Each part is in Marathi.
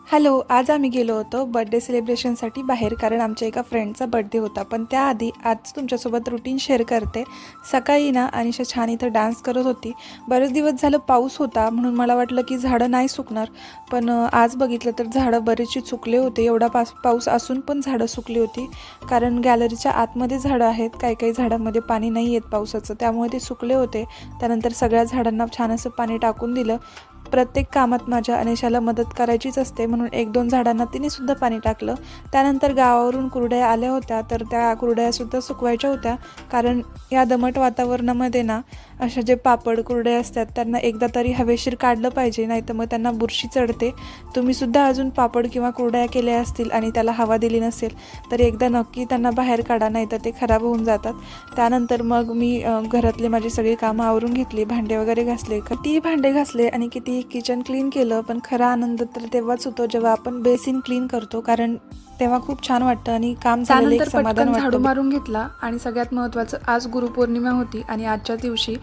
हॅलो, आज आम्ही गेलो होतो बर्थडे सेलिब्रेशनसाठी बाहेर, कारण आमच्या एका फ्रेंडचा बर्थडे होता. पण त्याआधी आज तुमच्यासोबत रुटीन शेअर करते. सकाळी ना अनिशा छान इथं डान्स करत होती. बरेच दिवस झालं पाऊस होता म्हणून मला वाटलं की झाडं नाही सुकणार, पण आज बघितलं तर झाडं बरीचशी सुकले होते. एवढा पाऊस असून पण झाडं सुकली होती, कारण गॅलरीच्या आतमध्ये झाडं आहेत. काही काही झाडांमध्ये पाणी नाही येत पावसाचं, त्यामुळे ते सुकले होते. त्यानंतर सगळ्या झाडांना छान असं पाणी टाकून दिलं. प्रत्येक कामात माझ्या अनिशाला मदत करायचीच असते, म्हणून 1-2 झाडांना तिनेसुद्धा पाणी टाकलं. त्यानंतर गावावरून कुरडया आल्या होत्या, तर त्या कुरडयासुद्धा सुकवायच्या होत्या, कारण या दमट वातावरणामध्ये ना अशा जे पापड कुरडया असतात त्यांना एकदा तरी हवेशीर काढलं पाहिजे, नाहीतर मग त्यांना बुरशी चढते. तुम्हीसुद्धा अजून पापड किंवा कुरडया केल्या असतील आणि त्याला हवा दिली नसेल तर एकदा नक्की त्यांना बाहेर काढा, नाहीतर ते खराब होऊन जातात. त्यानंतर मग मी घरातली माझी सगळी कामं आवरून घेतली, भांडे वगैरे घासले. किती भांडे घासले आणि किती किचन क्लीन केलं, पण खरा आनंद तर तेव्हाच होतो जेव्हा आपण बेसिन क्लीन करतो, कारण तेव्हा खूप छान वाटतं आणि काम झालेलं एक समाधान वाटतं. झाडू मारून घेतला. आणि सगळ्यात महत्त्वाचं, आज गुरुपौर्णिमा होती आणि आजच्या दिवशी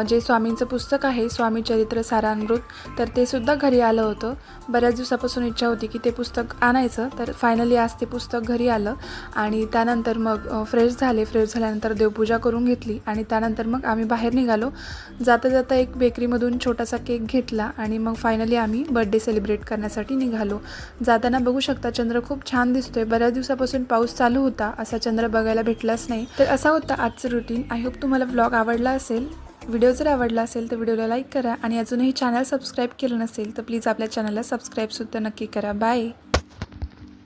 जे स्वामींचं पुस्तक आहे स्वामी चरित्र सारामृत, तर ते सुद्धा घरी आलं होतं. बऱ्याच दिवसापासून इच्छा होती की ते पुस्तक आणायचं, तर फायनली आज ते पुस्तक घरी आलं. आणि त्यानंतर मग फ्रेश झाल्यानंतर देवपूजा करून घेतली आणि त्यानंतर मग आम्ही बाहेर निघालो. जाता जाता एक बेकरीमधून छोटासा केक घेतला आणि मग फायनली आम्ही बर्थडे सेलिब्रेट करण्यासाठी निघालो. जाताना बघू शकता चंद्र खूप छान दिसतोय. बऱ्याच दिवसापासून पाऊस चालू होता, असा चंद्र बघायला भेटलाच नाही. तर असा होता आजचं रुटीन. आय होप तुम्हाला व्लॉग आवडला असेल. व्हिडिओ जर आवडला असेल तर व्हिडिओला लाईक करा आणि अजूनही चॅनल सबस्क्राईब केलं नसेल तर प्लीज आपल्या चॅनलला सबस्क्राईबसुद्धा नक्की करा. बाय.